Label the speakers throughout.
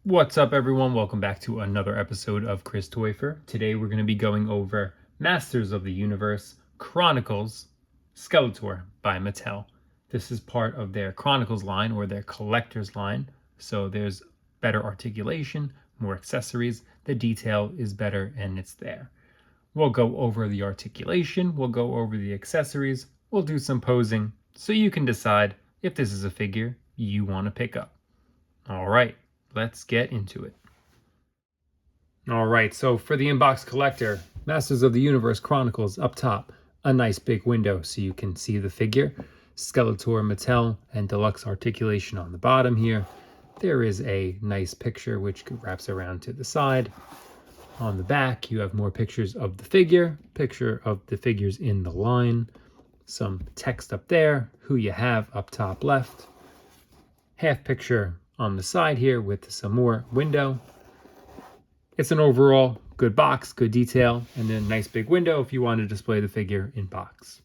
Speaker 1: What's up, everyone? Welcome back to another episode of Chris Toyfer. Today we're going to be going over Masters of the Universe Chronicles Skeletor by Mattel. This is part of their Chronicles line, or their collector's line, so there's better articulation, more accessories, the detail is better, and it's there. We'll go over the articulation, we'll go over the accessories, we'll do some posing, so you can decide if this is a figure you want to pick up. Alright, let's get into it. Alright, so for the inbox collector, Masters of the Universe Chronicles up top, a nice big window so you can see the figure. Skeletor, Mattel, and deluxe articulation on the bottom here. There is a nice picture which wraps around to the side. On the back, you have more pictures of the figure, picture of the figures in the line, some text up there, who you have up top left, half picture on the side here with some more window. It's an overall good box, good detail, and then nice big window if you want to display the figure in box.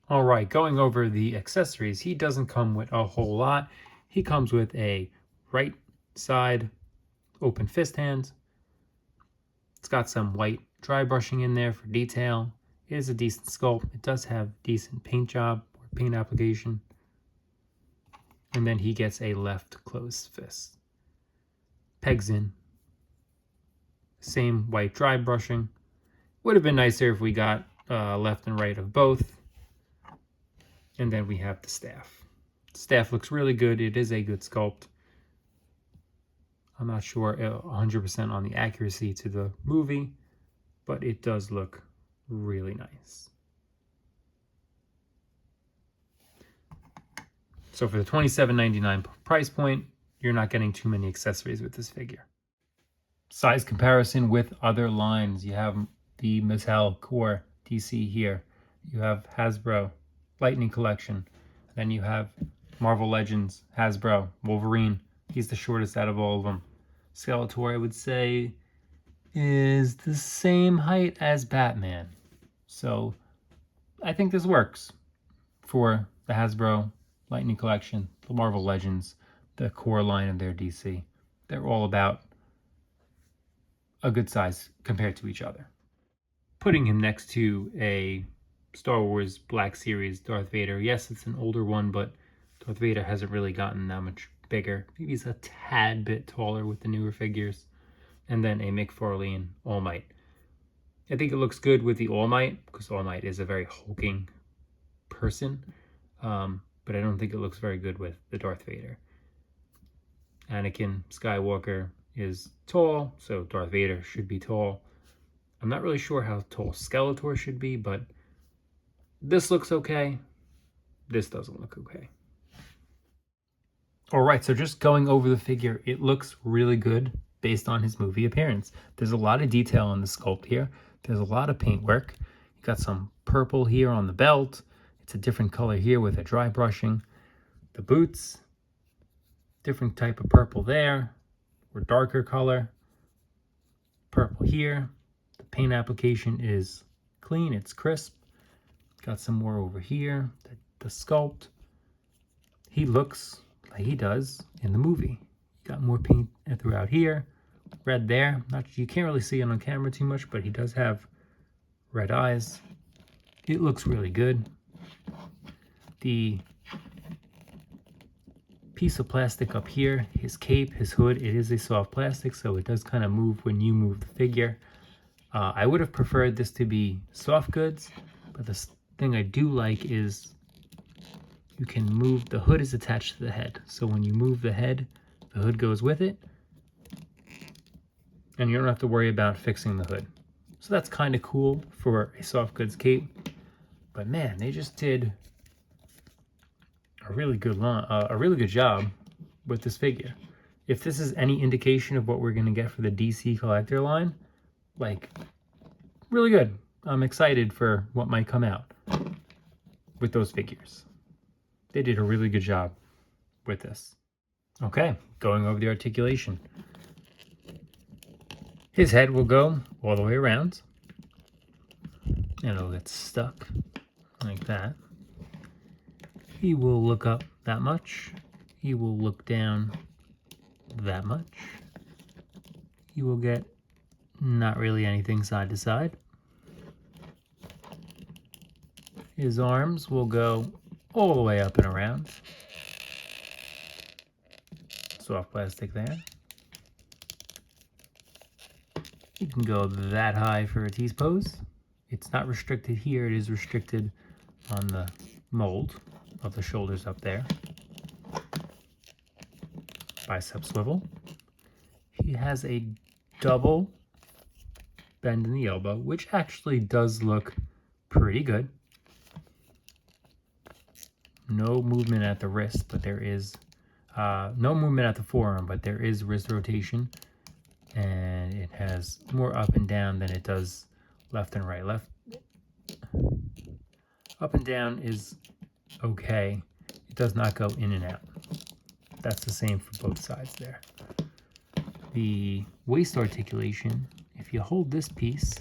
Speaker 1: All right, going over the accessories, he doesn't come with a whole lot. He comes with a right side open fist hand. It's got some white dry brushing in there for detail. It is a decent sculpt. It does have decent paint job or paint application. And then he gets a left closed fist. Pegs in. Same white dry brushing. Would have been nicer if we got left and right of both. And then we have the staff. Staff looks really good. It is a good sculpt. I'm not sure 100% on the accuracy to the movie, but it does look really nice. So for the $27.99 price point, you're not getting too many accessories with this figure. Size comparison with other lines. You have the Mattel Core DC here. You have Hasbro Lightning Collection. Then you have Marvel Legends, Hasbro, Wolverine. He's the shortest out of all of them. Skeletor, I would say, is the same height as Batman. So I think this works for the Hasbro Lightning Collection, the Marvel Legends, the core line of their DC. They're all about a good size compared to each other. Putting him next to a Star Wars Black Series Darth Vader. Yes, it's an older one, but Darth Vader hasn't really gotten that much bigger. Maybe he's a tad bit taller with the newer figures. And then a McFarlane All Might. I think it looks good with the All Might, because All Might is a very hulking person. But I don't think it looks very good with the Darth Vader. Anakin Skywalker is tall, so Darth Vader should be tall. I'm not really sure how tall Skeletor should be, but this looks okay. This doesn't look okay. All right, so just going over the figure, it looks really good based on his movie appearance. There's a lot of detail on the sculpt here. There's a lot of paint work. You got some purple here on the belt. It's a different color here with a dry brushing. The boots, different type of purple there, or darker color. Purple here. The paint application is clean, it's crisp. Got some more over here. The sculpt. He looks like he does in the movie. Got more paint throughout here. Red there. You can't really see it on camera too much, but he does have red eyes. It looks really good. The piece of plastic up here, his cape, his hood, it is a soft plastic, so it does kind of move when you move the figure. I would have preferred this to be soft goods, but the thing I do like is you can move, the hood is attached to the head. So when you move the head, the hood goes with it, and you don't have to worry about fixing the hood. So that's kind of cool for a soft goods cape. But man, they just did a really good job with this figure. If this is any indication of what we're going to get for the DC collector line, like, really good. I'm excited for what might come out with those figures. They did a really good job with this. Okay, going over the articulation. His head will go all the way around, and it'll get stuck like that. He will look up that much. He will look down that much. You will get not really anything side to side. His arms will go all the way up and around. Soft plastic there. You can go that high for a T-pose. It's not restricted here, it is restricted on the mold of the shoulders up there. Bicep swivel. He has a double bend in the elbow, which actually does look pretty good. No movement at the wrist, but there is no movement at the forearm, but there is wrist rotation, and it has more up and down than it does left and right. Left up and down is okay. It does not go in and out. That's the same for both sides there. The waist articulation, if you hold this piece,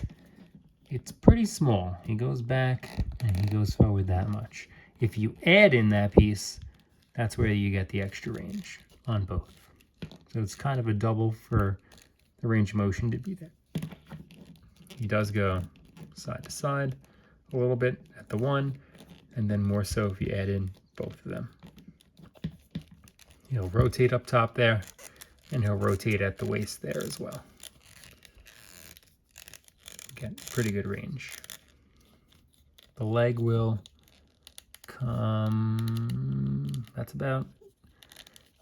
Speaker 1: it's pretty small. He goes back and he goes forward that much. If you add in that piece, that's where you get the extra range on both. So it's kind of a double for the range of motion to be there. He does go side to side a little bit at the one, and then more so if you add in both of them. He'll rotate up top there, and he'll rotate at the waist there as well. Again, pretty good range. The leg will come, that's about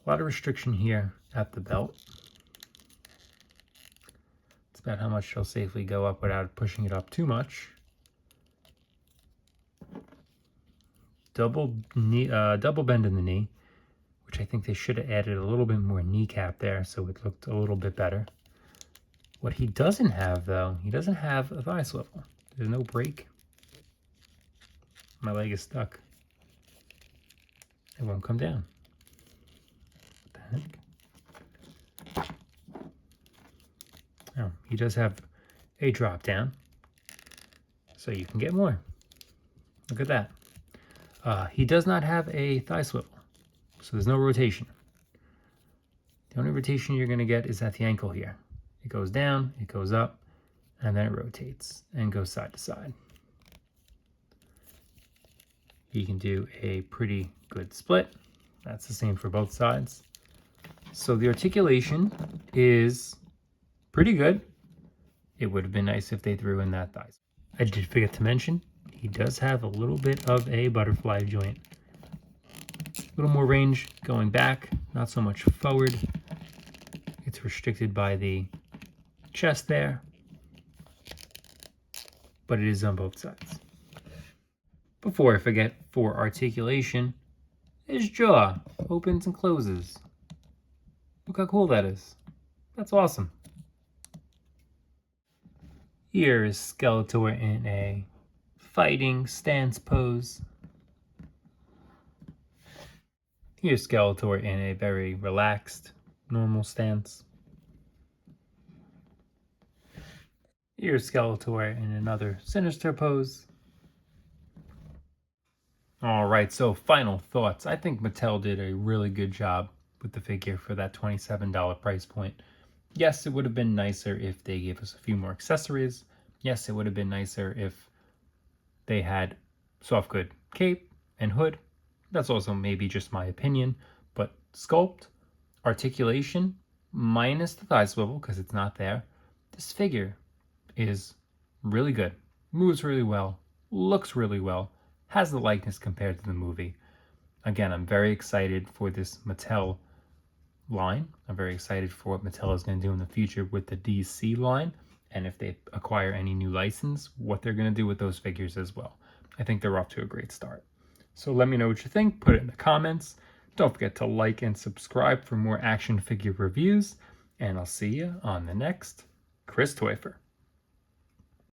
Speaker 1: a lot of restriction here at the belt. It's about how much she'll safely go up without pushing it up too much. Double bend in the knee, which I think they should have added a little bit more kneecap there so it looked a little bit better. What he doesn't have, though, he doesn't have a thigh swivel. There's no break. My leg is stuck. It won't come down. What the heck? Oh, he does have a drop down, so you can get more. Look at that. He does not have a thigh swivel, so there's no rotation. The only rotation you're going to get is at the ankle here. It goes down, it goes up, and then it rotates and goes side to side. You can do a pretty good split. That's the same for both sides. So the articulation is pretty good. It would have been nice if they threw in that thigh. I did forget to mention, he does have a little bit of a butterfly joint. A little more range going back, not so much forward. It's restricted by the chest there, but it is on both sides. Before I forget, for articulation, his jaw opens and closes. Look how cool that is. That's awesome. Here is Skeletor in a fighting stance pose. Here's Skeletor in a very relaxed, normal stance. Here's Skeletor in another sinister pose. Alright, so final thoughts. I think Mattel did a really good job with the figure for that $27 price point. Yes, it would have been nicer if they gave us a few more accessories. Yes, it would have been nicer if they had soft good cape and hood. That's also maybe just my opinion. But sculpt, articulation, minus the thigh swivel because it's not there. This figure is really good. Moves really well. Looks really well. Has the likeness compared to the movie. Again, I'm very excited for this Mattel line. I'm very excited for what Mattel is going to do in the future with the DC line, and if they acquire any new license, what they're going to do with those figures as well. I think they're off to a great start. So let me know what you think. Put it in the comments. Don't forget to like and subscribe for more action figure reviews, and I'll see you on the next Chris Toyfer.